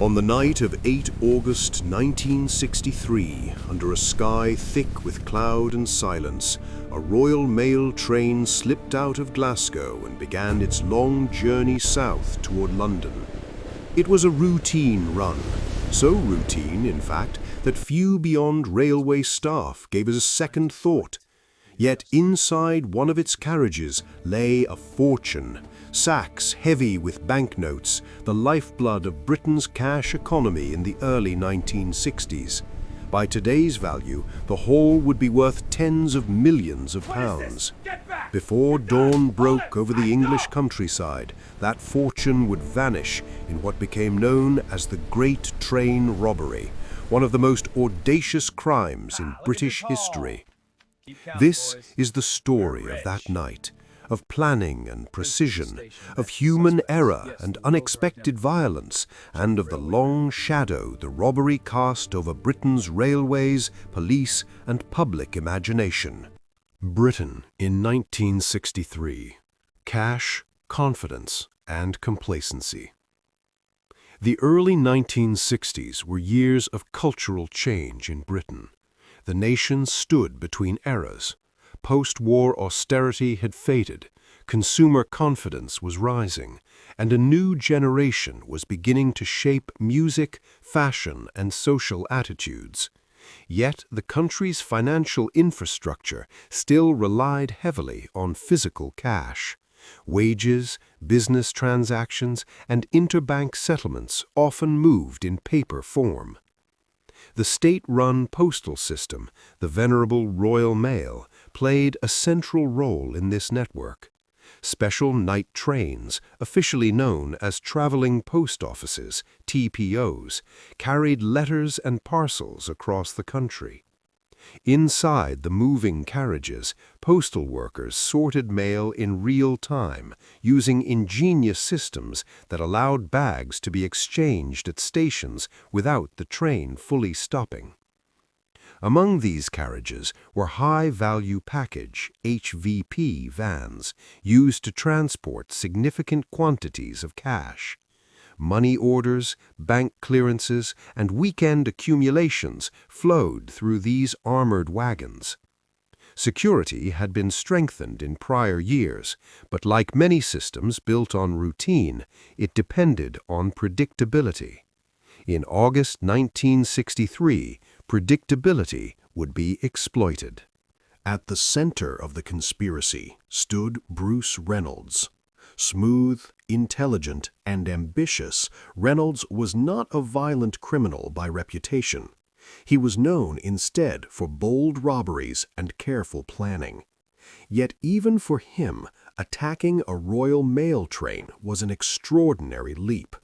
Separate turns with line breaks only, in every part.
On the night of 8 August 1963, under a sky thick with cloud and silence, a Royal Mail train slipped out of Glasgow and began its long journey south toward London. It was a routine run, so routine, in fact, that few beyond railway staff gave it a second thought. Yet inside one of its carriages lay a fortune, sacks heavy with banknotes, the lifeblood of Britain's cash economy in the early 1960s. By today's value, the haul would be worth tens of millions of pounds. Before dawn broke over the English countryside, that fortune would vanish in what became known as the Great Train Robbery, one of the most audacious crimes in British history. This is the story of that night, of planning and precision, of human error and unexpected violence, and of the long shadow the robbery cast over Britain's railways, police, and public imagination. Britain in 1963. Cash, confidence, and complacency. The early 1960s were years of cultural change in Britain. The nation stood between eras. Post-war austerity had faded, consumer confidence was rising, and a new generation was beginning to shape music, fashion, and social attitudes. Yet the country's financial infrastructure still relied heavily on physical cash. Wages, business transactions, and interbank settlements often moved in paper form. The state-run postal system, the venerable Royal Mail, played a central role in this network. Special night trains, officially known as traveling post offices, TPOs, carried letters and parcels across the country. Inside the moving carriages, postal workers sorted mail in real time, using ingenious systems that allowed bags to be exchanged at stations without the train fully stopping. Among these carriages were high-value package (HVP) vans used to transport significant quantities of cash. Money orders, bank clearances, and weekend accumulations flowed through these armored wagons. Security had been strengthened in prior years, but like many systems built on routine, it depended on predictability. In August 1963, predictability would be exploited. At the center of the conspiracy stood Bruce Reynolds. Smooth, intelligent, and ambitious, Reynolds was not a violent criminal by reputation. He was known instead for bold robberies and careful planning. Yet even for him, attacking a Royal Mail train was an extraordinary leap.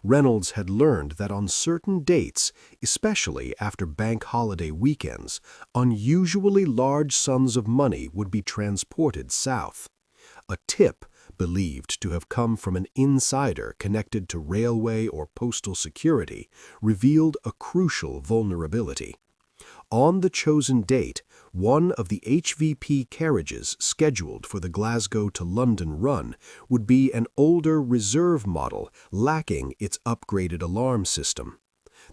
Reynolds had learned that on certain dates, especially after bank holiday weekends, unusually large sums of money would be transported south. A tip, believed to have come from an insider connected to railway or postal security, revealed a crucial vulnerability. On the chosen date, one of the HVP carriages scheduled for the Glasgow to London run would be an older reserve model lacking its upgraded alarm system.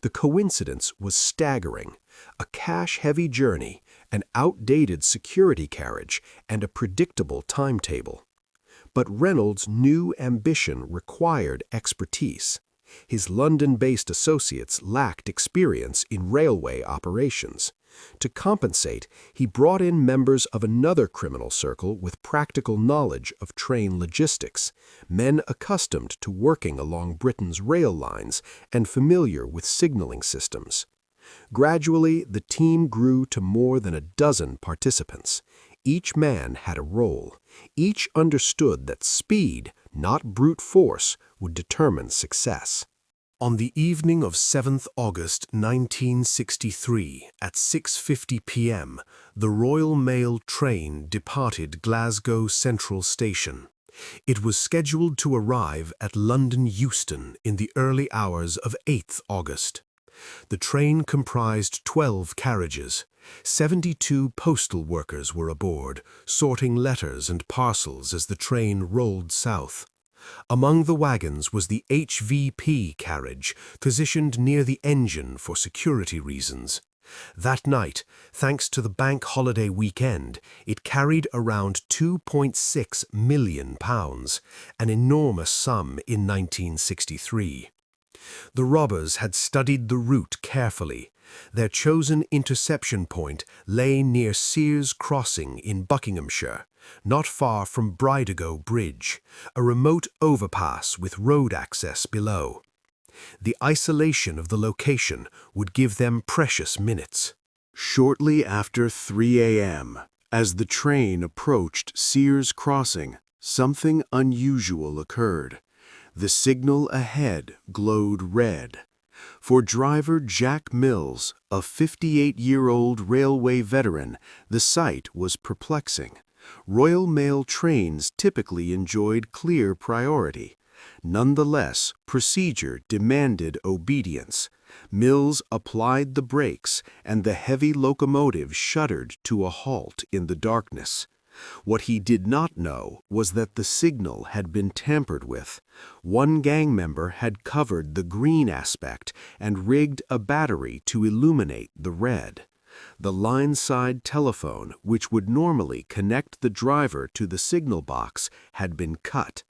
The coincidence was staggering: a cash-heavy journey, an outdated security carriage, and a predictable timetable. But Reynolds' new ambition required expertise. His London-based associates lacked experience in railway operations. To compensate, he brought in members of another criminal circle with practical knowledge of train logistics, men accustomed to working along Britain's rail lines and familiar with signaling systems. Gradually, the team grew to more than a dozen participants. Each man had a role. Each understood that speed, not brute force, would determine success. On the evening of 7th August 1963, at 6:50 p.m., the Royal Mail train departed Glasgow Central Station. It was scheduled to arrive at London Euston in the early hours of 8th August. The train comprised 12 carriages. 72 postal workers were aboard, sorting letters and parcels as the train rolled south. Among the wagons was the HVP carriage, positioned near the engine for security reasons. That night, thanks to the bank holiday weekend, it carried around £2.6 million, an enormous sum in 1963. The robbers had studied the route carefully. Their chosen interception point lay near Sears Crossing in Buckinghamshire, not far from Bridego Bridge, a remote overpass with road access below. The isolation of the location would give them precious minutes. Shortly after 3 a.m., as the train approached Sears Crossing, something unusual occurred. The signal ahead glowed red. For driver Jack Mills, a 58-year-old railway veteran, the sight was perplexing. Royal Mail trains typically enjoyed clear priority. Nonetheless, procedure demanded obedience. Mills applied the brakes, and the heavy locomotive shuddered to a halt in the darkness. What he did not know was that the signal had been tampered with. One gang member had covered the green aspect and rigged a battery to illuminate the red. The line-side telephone, which would normally connect the driver to the signal box, had been cut.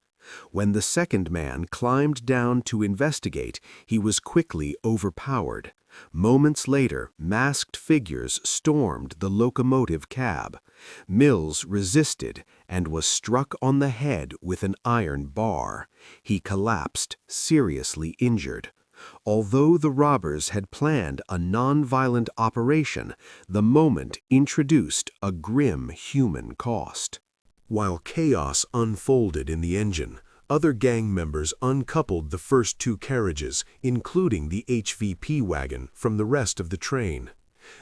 When the second man climbed down to investigate, he was quickly overpowered. Moments later, masked figures stormed the locomotive cab. Mills resisted and was struck on the head with an iron bar. He collapsed, seriously injured. Although the robbers had planned a non-violent operation, the moment introduced a grim human cost. While chaos unfolded in the engine, other gang members uncoupled the first two carriages, including the HVP wagon, from the rest of the train.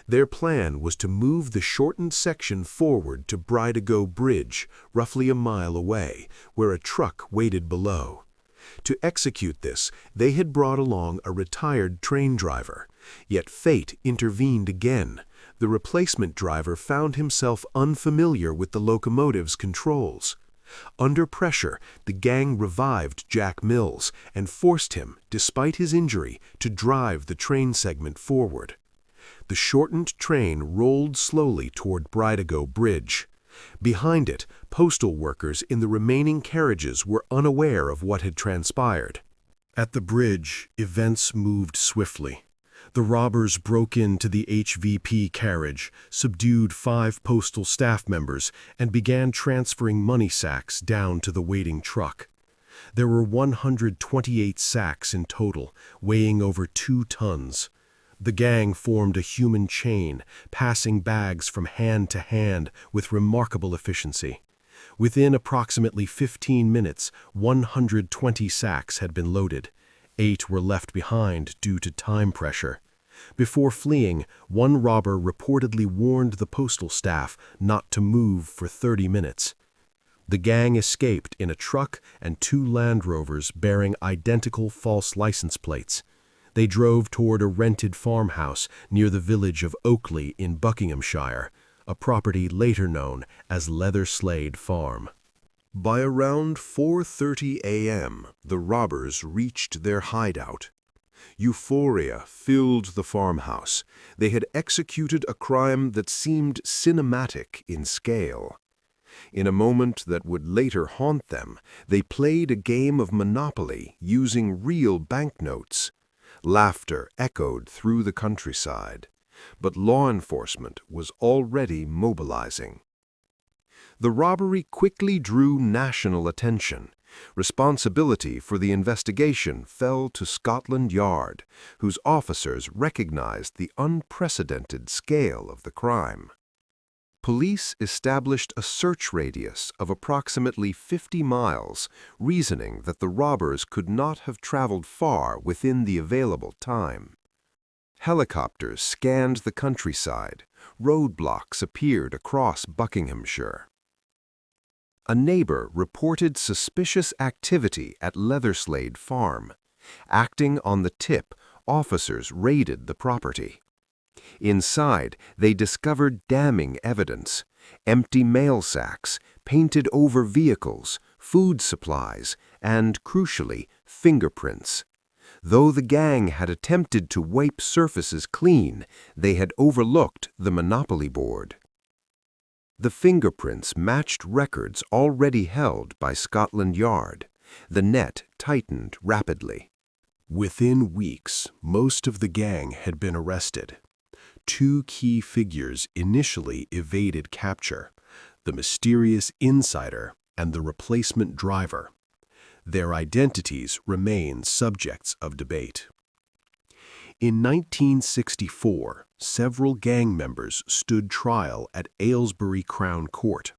Their plan was to move the shortened section forward to Bridego Bridge, roughly a mile away, where a truck waited below. To execute this, they had brought along a retired train driver. Yet fate intervened again. The replacement driver found himself unfamiliar with the locomotive's controls. Under pressure, the gang revived Jack Mills and forced him, despite his injury, to drive the train segment forward. The shortened train rolled slowly toward Bridego Bridge. Behind it, postal workers in the remaining carriages were unaware of what had transpired. At the bridge, events moved swiftly. The robbers broke into the HVP carriage, subdued 5 postal staff members, and began transferring money sacks down to the waiting truck. There were 128 sacks in total, weighing over 2 tons. The gang formed a human chain, passing bags from hand to hand with remarkable efficiency. Within approximately 15 minutes, 120 sacks had been loaded. 8 were left behind due to time pressure. Before fleeing, one robber reportedly warned the postal staff not to move for 30 minutes. The gang escaped in a truck and 2 Land Rovers bearing identical false license plates. They drove toward a rented farmhouse near the village of Oakley in Buckinghamshire, a property later known as Leatherslade Farm. By around 4:30 a.m., the robbers reached their hideout. Euphoria filled the farmhouse. They had executed a crime that seemed cinematic in scale. In a moment that would later haunt them, they played a game of Monopoly using real banknotes. Laughter echoed through the countryside, but law enforcement was already mobilizing. The robbery quickly drew national attention. Responsibility for the investigation fell to Scotland Yard, whose officers recognized the unprecedented scale of the crime. Police established a search radius of approximately 50 miles, reasoning that the robbers could not have traveled far within the available time. Helicopters scanned the countryside. Roadblocks appeared across Buckinghamshire. A neighbor reported suspicious activity at Leatherslade Farm. Acting on the tip, officers raided the property. Inside, they discovered damning evidence: empty mail sacks, painted-over vehicles,
food supplies, and, crucially, fingerprints. Though the gang had attempted to wipe surfaces clean, they had overlooked the Monopoly board. The fingerprints matched records already held by Scotland Yard. The net tightened rapidly.
Within weeks, most of the gang had been arrested. Two key figures initially evaded capture: the mysterious insider and the replacement driver. Their identities remain subjects of debate. In 1964, several gang members stood trial at Aylesbury Crown Court.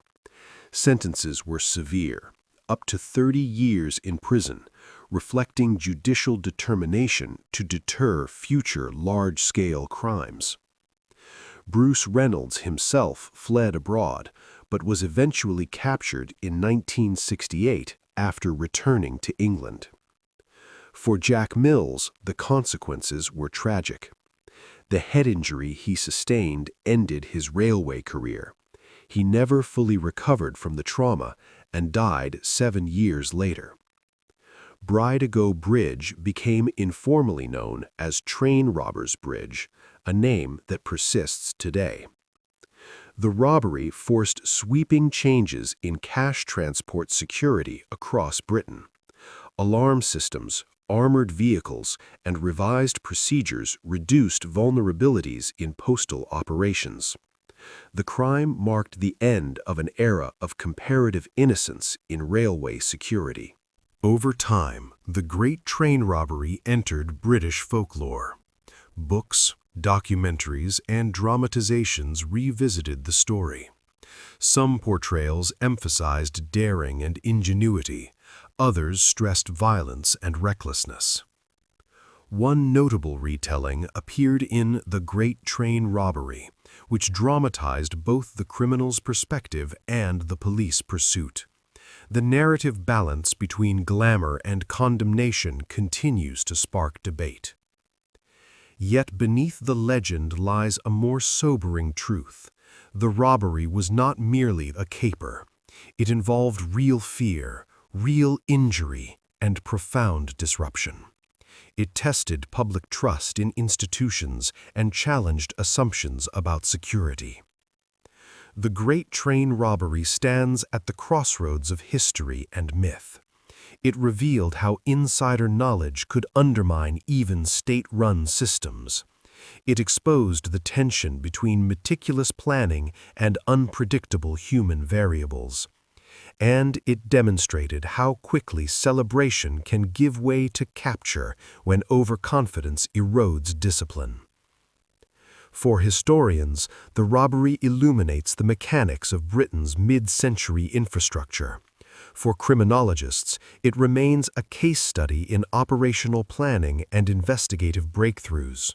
Sentences were severe, up to 30 years in prison, reflecting judicial determination to deter future large-scale crimes. Bruce Reynolds himself fled abroad, but was eventually captured in 1968 after returning to England. For Jack Mills, the consequences were tragic. The head injury he sustained ended his railway career. He never fully recovered from the trauma and died 7 years later. Bridego Bridge became informally known as Train Robbers Bridge, a name that persists today. The robbery forced sweeping changes in cash transport security across Britain. Alarm systems, armored vehicles, and revised procedures reduced vulnerabilities in postal operations. The crime marked the end of an era of comparative innocence in railway security. Over time, the Great Train Robbery entered British folklore. Books, documentaries, and dramatizations revisited the story. Some portrayals emphasized daring and ingenuity, others stressed violence and recklessness. One notable retelling appeared in The Great Train Robbery, which dramatized both the criminal's perspective and the police pursuit. The narrative balance between glamour and condemnation continues to spark debate. Yet beneath the legend lies a more sobering truth. The robbery was not merely a caper. It involved real fear, real injury, and profound disruption. It tested public trust in institutions and challenged assumptions about security. The Great Train Robbery stands at the crossroads of history and myth. It revealed how insider knowledge could undermine even state-run systems. It exposed the tension between meticulous planning and unpredictable human variables. And it demonstrated how quickly celebration can give way to capture when overconfidence erodes discipline. For historians, the robbery illuminates the mechanics of Britain's mid-century infrastructure. For criminologists, it remains a case study in operational planning and investigative breakthroughs.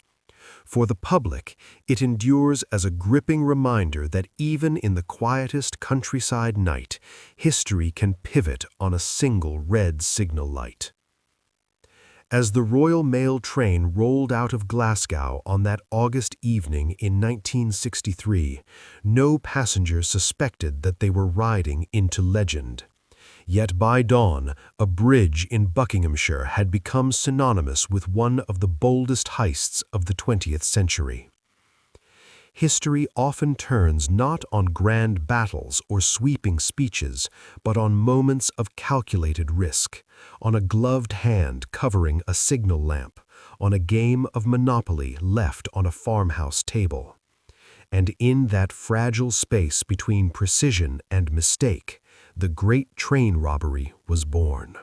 For the public, it endures as a gripping reminder that even in the quietest countryside night, history can pivot on a single red signal light. As the Royal Mail train rolled out of Glasgow on that August evening in 1963, no passenger suspected that they were riding into legend. Yet by dawn, a bridge in Buckinghamshire had become synonymous with one of the boldest heists of the 20th century. History often turns not on grand battles or sweeping speeches, but on moments of calculated risk, on a gloved hand covering a signal lamp, on a game of Monopoly left on a farmhouse table. And in that fragile space between precision and mistake, the Great Train Robbery was born.